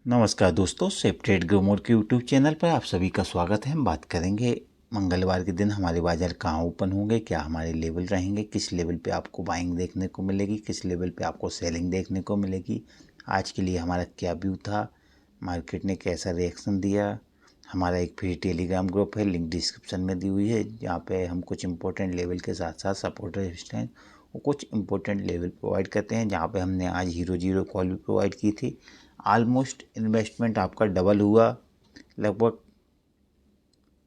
नमस्कार दोस्तों, safe trade grow mode के यूट्यूब चैनल पर आप सभी का स्वागत है। हम बात करेंगे मंगलवार के दिन हमारे बाज़ार कहाँ ओपन होंगे, क्या हमारे लेवल रहेंगे, किस लेवल पे आपको बाइंग देखने को मिलेगी, किस लेवल पे आपको सेलिंग देखने को मिलेगी। आज के लिए हमारा क्या व्यू था, मार्केट ने कैसा रिएक्शन दिया। हमारा एक फ्री टेलीग्राम ग्रुप है, लिंक डिस्क्रिप्शन में दी हुई है, जहाँ पे हम कुछ इंपॉर्टेंट लेवल के साथ साथ सपोर्ट रेजिस्टेंस और कुछ इंपॉर्टेंट लेवल प्रोवाइड करते हैं। जहाँ पे हमने आज हीरो जीरो कॉल भी प्रोवाइड की थी। ऑलमोस्ट इन्वेस्टमेंट आपका डबल हुआ। लगभग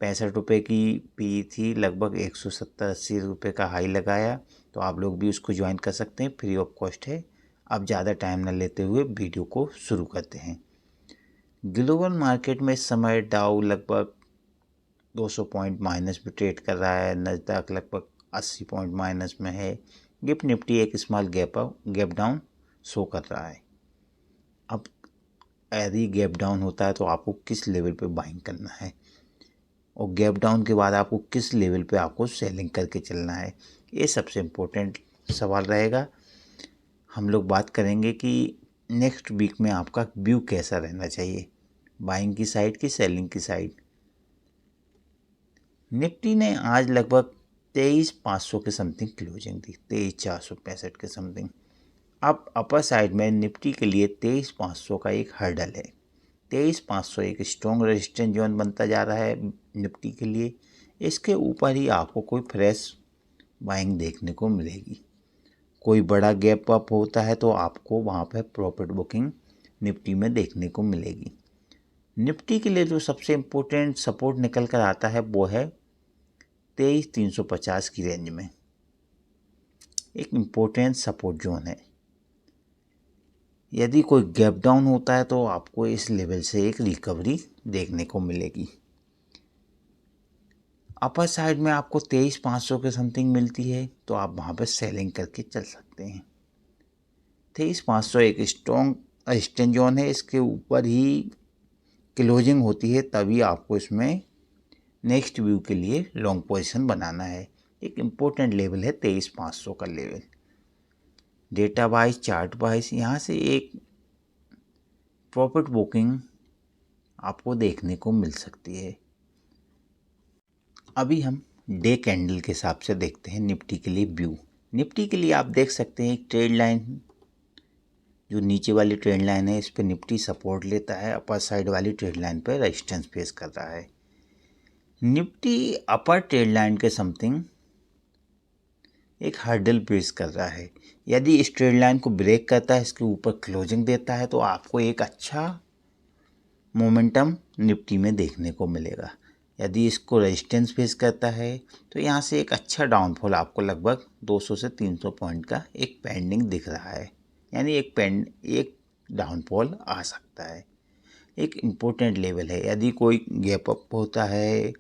65 रुपये की पी थी, लगभग 170-80 रुपये का हाई लगाया। तो आप लोग भी उसको ज्वाइन कर सकते हैं, फ्री ऑफ कॉस्ट है। अब ज़्यादा टाइम न लेते हुए वीडियो को शुरू करते हैं। ग्लोबल मार्केट में इस समय डाउ लगभग 200 पॉइंट माइनस में ट्रेड कर रहा है। नस्डैक लगभग 80 पॉइंट माइनस में है। गिफ्ट निफ्टी एक स्मॉल गैप डाउन शो कर रहा है। अब यदि गैप डाउन होता है तो आपको किस लेवल पे बाइंग करना है और गैप डाउन के बाद आपको किस लेवल पे आपको सेलिंग करके चलना है, ये सबसे इम्पोर्टेंट सवाल रहेगा। हम लोग बात करेंगे कि नेक्स्ट वीक में आपका व्यू कैसा रहना चाहिए, बाइंग की साइड की सेलिंग की साइड। निफ्टी ने आज लगभग 23,500 के समथिंग क्लोजिंग दी, 23,465 के समथिंग। अब अपर साइड में निफ्टी के लिए 23,500 का एक हर्डल है। 23,500 एक स्ट्रॉन्ग रेजिस्टेंस जोन बनता जा रहा है निफ्टी के लिए। इसके ऊपर ही आपको कोई फ्रेश बाइंग देखने को मिलेगी। कोई बड़ा गैप अप होता है तो आपको वहाँ पर प्रॉफिट बुकिंग निफ्टी में देखने को मिलेगी। निफ्टी के लिए जो सबसे इम्पोर्टेंट सपोर्ट निकल कर आता है वो है 23,350 की रेंज में एक इम्पोर्टेंट सपोर्ट जोन है। यदि कोई गैप डाउन होता है तो आपको इस लेवल से एक रिकवरी देखने को मिलेगी। अपर साइड में आपको 23,500 के समथिंग मिलती है तो आप वहाँ पर सेलिंग करके चल सकते हैं। 23,500 एक स्ट्रॉन्ग रेजिस्टेंस जोन है। इसके ऊपर ही क्लोजिंग होती है, तभी आपको इसमें नेक्स्ट व्यू के लिए लॉन्ग पोजीशन बनाना है। एक इम्पोर्टेंट लेवल है 23,500 का level. Data wise, chart wise यहाँ से एक प्रॉफिट बुकिंग आपको देखने को मिल सकती है। अभी हम डे कैंडल के हिसाब से देखते हैं निफ्टी के लिए व्यू। निफ्टी के लिए आप देख सकते हैं एक ट्रेड लाइन, जो नीचे वाली ट्रेड लाइन है इस पर निफ्टी सपोर्ट लेता है, अपर साइड वाली ट्रेड लाइन पर रेजिस्टेंस फेस कर रहा है। निफ्टी अपर ट्रेड लाइन के समथिंग एक हर्डल फेस कर रहा है। यदि इस ट्रेड लाइन को ब्रेक करता है, इसके ऊपर क्लोजिंग देता है तो आपको एक अच्छा मोमेंटम निफ्टी में देखने को मिलेगा। यदि इसको रेजिस्टेंस फेस करता है तो यहाँ से एक अच्छा डाउनफॉल आपको लगभग 200 से 300 पॉइंट का एक पेंडिंग दिख रहा है, यानी एक डाउनफॉल आ सकता है। एक इम्पोर्टेंट लेवल है। यदि कोई गैप अप होता है,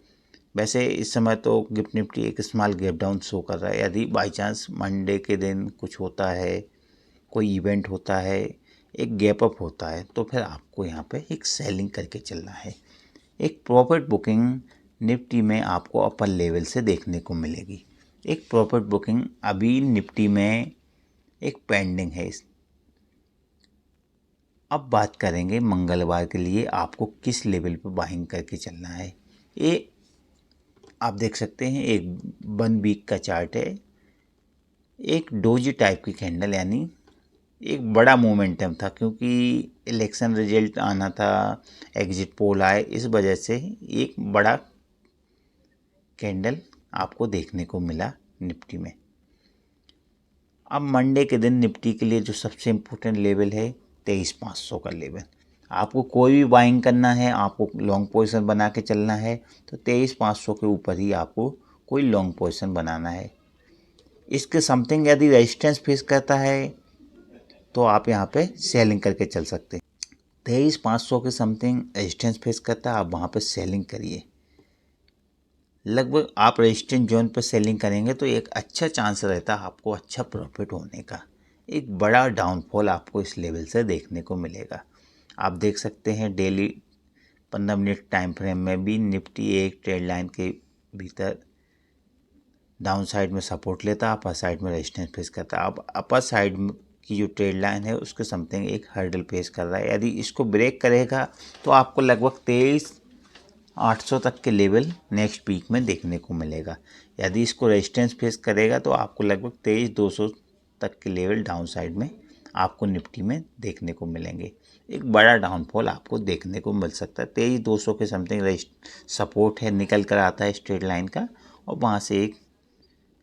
वैसे इस समय तो गिफ्ट निफ्टी एक स्मॉल गैप डाउन शो कर रहा है। यदि बाई चांस मंडे के दिन कुछ होता है, कोई इवेंट होता है, एक गैप अप होता है, तो फिर आपको यहाँ पे एक सेलिंग करके चलना है। एक प्रॉफिट बुकिंग निफ्टी में आपको अपर लेवल से देखने को मिलेगी। एक प्रॉफिट बुकिंग अभी निफ्टी में एक पेंडिंग है। अब बात करेंगे मंगलवार के लिए आपको किस लेवल पर बाइंग करके चलना है। ये आप देख सकते हैं एक 1 वीक का चार्ट है। एक डोजी टाइप की कैंडल, यानी एक बड़ा मोमेंटम था, क्योंकि इलेक्शन रिजल्ट आना था, एग्जिट पोल आए, इस वजह से एक बड़ा कैंडल आपको देखने को मिला निफ्टी में। अब मंडे के दिन निफ्टी के लिए जो सबसे इम्पोर्टेंट लेवल है 23,500 का लेवल। आपको कोई भी बाइंग करना है, आपको लॉन्ग पोजीशन बना के चलना है तो 23,500 के ऊपर ही आपको कोई लॉन्ग पोजीशन बनाना है। इसके समथिंग यदि रेजिस्टेंस फेस करता है तो आप यहाँ पे सेलिंग करके चल सकते हैं। 23,500 के समथिंग रेजिस्टेंस फेस करता है, आप वहाँ पे सेलिंग करिए। लगभग आप रेजिस्टेंस जोन पर सेलिंग करेंगे तो एक अच्छा चांस रहता है आपको अच्छा प्रॉफिट होने का। एक बड़ा डाउनफॉल आपको इस लेवल से देखने को मिलेगा। आप देख सकते हैं डेली 15 मिनट टाइम फ्रेम में भी निफ्टी एक ट्रेड लाइन के भीतर डाउन साइड में सपोर्ट लेता है, अपर साइड में रेजिस्टेंस फेस करता है। अब अपर साइड की जो ट्रेड लाइन है उसके समथिंग एक हर्डल फेस कर रहा है। यदि इसको ब्रेक करेगा तो आपको लगभग 23,800 तक के लेवल नेक्स्ट वीक में देखने को मिलेगा। यदि इसको रेजिस्टेंस फेस करेगा तो आपको लगभग 23,200 तक के लेवल डाउन साइड में आपको निफ्टी में देखने को मिलेंगे। एक बड़ा डाउनफॉल आपको देखने को मिल सकता है। 23,200 के समथिंग सपोर्ट है, निकल कर आता है स्ट्रेट लाइन का, और वहाँ से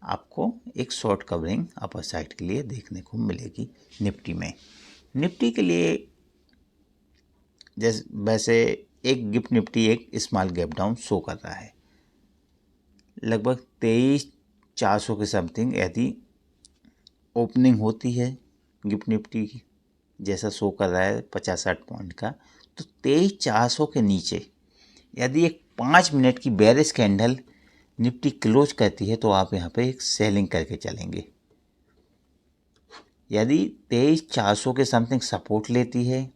आपको एक शॉर्ट कवरिंग अपर साइड के लिए देखने को मिलेगी निफ्टी में। निफ्टी के लिए जैसे वैसे एक गिफ्ट निफ्टी एक स्मॉल गैप डाउन शो कर रहा है लगभग 23,400 के समथिंग। यदि ओपनिंग होती है गिफ्ट निफ्टी की जैसा शो कर रहा है 50-60 पॉइंट का, तो 23,400 के नीचे यदि एक 5 मिनट की बेरिश कैंडल निफ्टी क्लोज करती है तो आप यहाँ पे एक सेलिंग करके चलेंगे। यदि 23,400 के समथिंग सपोर्ट लेती है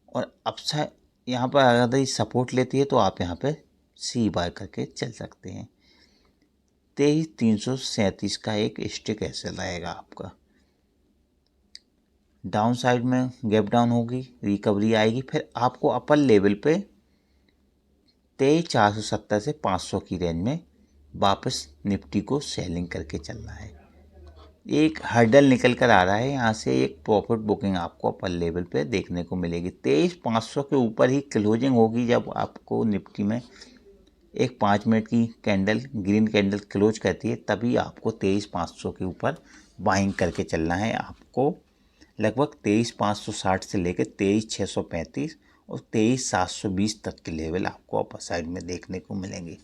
और अपसाइड यहाँ पर अगर सपोर्ट लेती है तो आप यहाँ पे सी बाय करके चल सकते हैं। 23,337 का एक स्टिक ऐसे रहेगा आपका। डाउन साइड में गैप डाउन होगी, रिकवरी आएगी, फिर आपको अपर लेवल पे 23,470 से 500 की रेंज में वापस निफ्टी को सेलिंग करके चलना है। एक हर्डल निकल कर आ रहा है, यहाँ से एक प्रॉफिट बुकिंग आपको अपर लेवल पे देखने को मिलेगी। 23,500 के ऊपर ही क्लोजिंग होगी जब आपको निफ्टी में एक 5 मिनट की कैंडल ग्रीन कैंडल क्लोज करती है, तभी आपको 23,500 के ऊपर बाइंग करके चलना है। आपको लगभग 23,560 से लेकर 23,635 और 23,720 तक के लेवल आपको अपर साइड में देखने को मिलेंगे।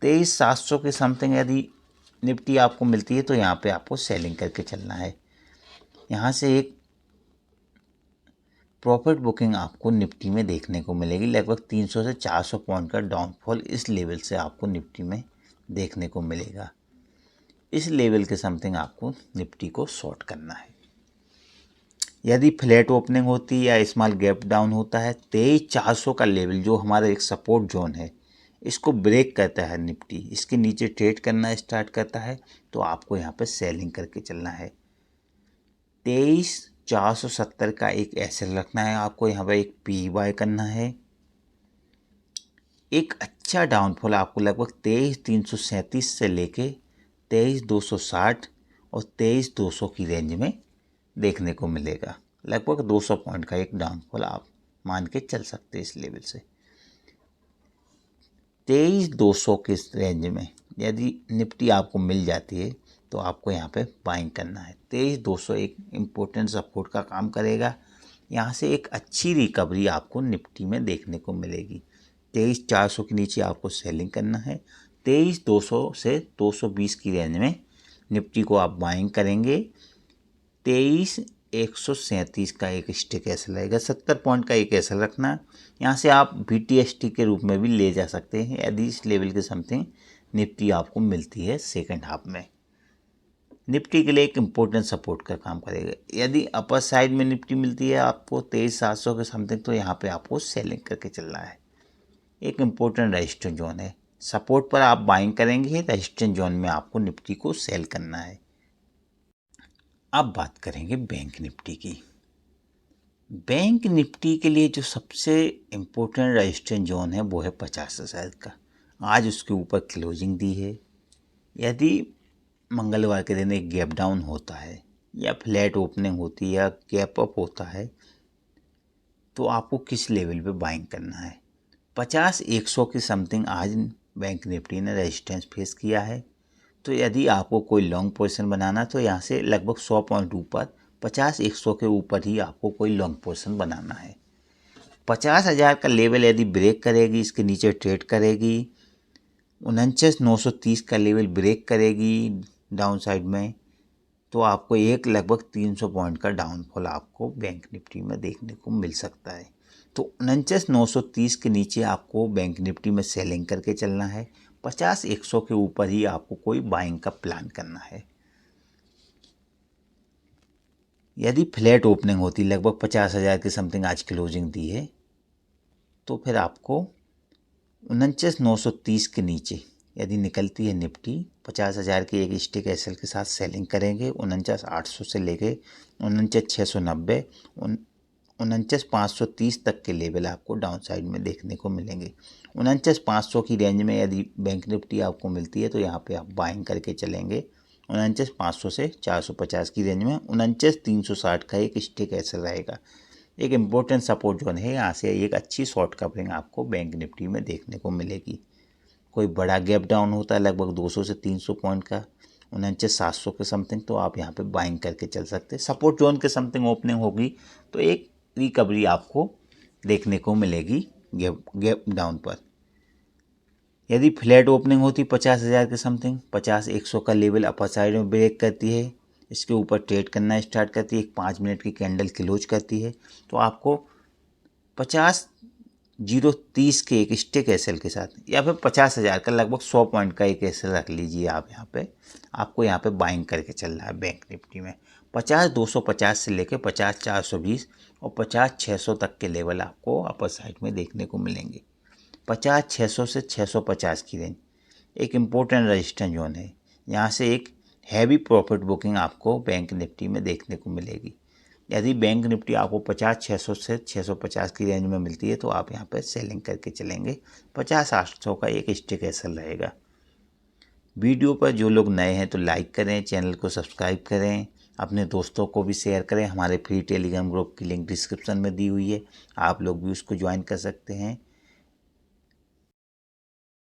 23,700 के समथिंग यदि निफ्टी आपको मिलती है तो यहाँ पे आपको सेलिंग करके चलना है। यहाँ से एक प्रॉफिट बुकिंग आपको निफ्टी में देखने को मिलेगी। लगभग 300 से 400 पॉइंट का डाउनफॉल इस लेवल से आपको निफ्टी में देखने को मिलेगा। इस लेवल के समथिंग आपको निफ्टी को शॉर्ट करना है। यदि फ्लैट ओपनिंग होती है या स्मॉल गैप डाउन होता है, 23,400 का लेवल जो हमारा एक सपोर्ट जोन है, इसको ब्रेक करता है निफ्टी, इसके नीचे ट्रेड करना स्टार्ट करता है तो आपको यहाँ पे सेलिंग करके चलना है। 23,470 का एक एसएल रखना है आपको, यहाँ पे एक पी बाय करना है। एक अच्छा डाउनफॉल आपको लगभग 23,337 से लेके 23,260 और 23,200 की रेंज में देखने को मिलेगा। लगभग 200 पॉइंट का एक डाउनफॉल आप मान के चल सकते हैं इस लेवल से। 23,200 के रेंज में यदि निफ्टी आपको मिल जाती है तो आपको यहाँ पे बाइंग करना है। 23,200 एक इम्पोर्टेंट सपोर्ट का काम करेगा। यहाँ से एक अच्छी रिकवरी आपको निफ्टी में देखने को मिलेगी। 23,400 के नीचे आपको सेलिंग करना है। 23,200 से 220 की रेंज में निफ्टी को आप बाइंग करेंगे। 23,137 का एक स्टिक ऐसा लगेगा। 70 पॉइंट का एक ऐसा रखना। यहाँ से आप BTST के रूप में भी ले जा सकते हैं यदि इस लेवल के समथिंग निफ्टी आपको मिलती है सेकंड हाफ में। निफ्टी के लिए एक इम्पोर्टेंट सपोर्ट का काम करेगा। यदि अपर साइड में निफ्टी मिलती है आपको 23,700 के समथिंग, तो यहाँ पे आपको सेलिंग करके चलना है। एक इम्पोर्टेंट रेजिस्टेंस जोन है, सपोर्ट पर आप बाइंग करेंगे, रेजिस्टेंस जोन में आपको निफ्टी को सेल करना है। अब बात करेंगे बैंक निफ्टी की। बैंक निफ्टी के लिए जो सबसे इम्पोर्टेंट रेजिस्टेंस जोन है वो है 50,000 का। आज उसके ऊपर क्लोजिंग दी है। यदि मंगलवार के दिन एक गैप डाउन होता है या फ्लैट ओपनिंग होती है या गैप अप होता है तो आपको किस लेवल पे बाइंग करना है। 50,100 की समथिंग आज बैंक निफ्टी ने रेजिस्टेंस फेस किया है, तो यदि आपको कोई लॉन्ग पोजीशन बनाना तो यहाँ से लगभग 100 पॉइंट ऊपर 50,100 के ऊपर ही आपको कोई लॉन्ग पोजीशन बनाना है। 50,000 का लेवल यदि ब्रेक करेगी, इसके नीचे ट्रेड करेगी, 49,930 का लेवल ब्रेक करेगी डाउन साइड में, तो आपको एक लगभग 300 पॉइंट का डाउनफॉल आपको बैंक निफ्टी में देखने को मिल सकता है। तो 49,930 के नीचे आपको बैंक निफ्टी में सेलिंग करके चलना है। 50,100 के ऊपर ही आपको कोई बाइंग का प्लान करना है। यदि फ्लैट ओपनिंग होती, लगभग 50,000 के समथिंग आज क्लोजिंग दी है, तो फिर आपको 49,930 के नीचे यदि निकलती है निफ्टी 50,000 की एक स्टिक एसएल के साथ सेलिंग करेंगे 49,800 से लेके 49,690 49,530 तक के लेवल आपको डाउन साइड में देखने को मिलेंगे। 49,500 की रेंज में यदि बैंक निफ्टी आपको मिलती है तो यहाँ पे आप बाइंग करके चलेंगे। 49,500 से 450 की रेंज में 49,360 का एक स्टिक ऐसा रहेगा। एक इम्पोर्टेंट सपोर्ट जोन है, यहाँ से एक अच्छी शॉर्ट कवरिंग आपको बैंक निफ्टी में देखने को मिलेगी। कोई बड़ा गैप डाउन होता है लगभग 200 से 300 पॉइंट का 49,700 के समथिंग, तो आप यहाँ पे बाइंग करके चल सकते हैं। सपोर्ट जोन के समथिंग ओपनिंग होगी तो एक रिकवरी आपको देखने को मिलेगी गैप डाउन पर। यदि फ्लैट ओपनिंग होती 50,000 के समथिंग 50,100 का लेवल अपर साइड में ब्रेक करती है, इसके ऊपर ट्रेड करना स्टार्ट करती है, एक 5 मिनट की कैंडल क्लोज करती है, तो आपको 50,030 के एक स्टिक एसएल के साथ या फिर 50,000 का लगभग 100 पॉइंट का एक एसएल रख लीजिए आप यहाँ पे। आपको यहाँ पे बाइंग करके चल रहा है बैंक निफ्टी में 50,250 से लेके 50,420 और 50,600 तक के लेवल आपको अपर साइड में देखने को मिलेंगे। 50,600 से 650 की रेंज एक इम्पोर्टेंट रजिस्टेंस जोन है। यहाँ से एक हैवी प्रॉफिट बुकिंग आपको बैंक निफ्टी में देखने को मिलेगी। यदि बैंक निफ्टी आपको 50,600 से 650 की रेंज में मिलती है तो आप यहाँ पर सेलिंग करके चलेंगे। 50,800 का एक स्टिक एसएल रहेगा। वीडियो पर जो लोग नए हैं तो लाइक करें, चैनल को सब्सक्राइब करें, अपने दोस्तों को भी शेयर करें। हमारे फ्री टेलीग्राम ग्रुप की लिंक डिस्क्रिप्शन में दी हुई है, आप लोग भी उसको ज्वाइन कर सकते हैं।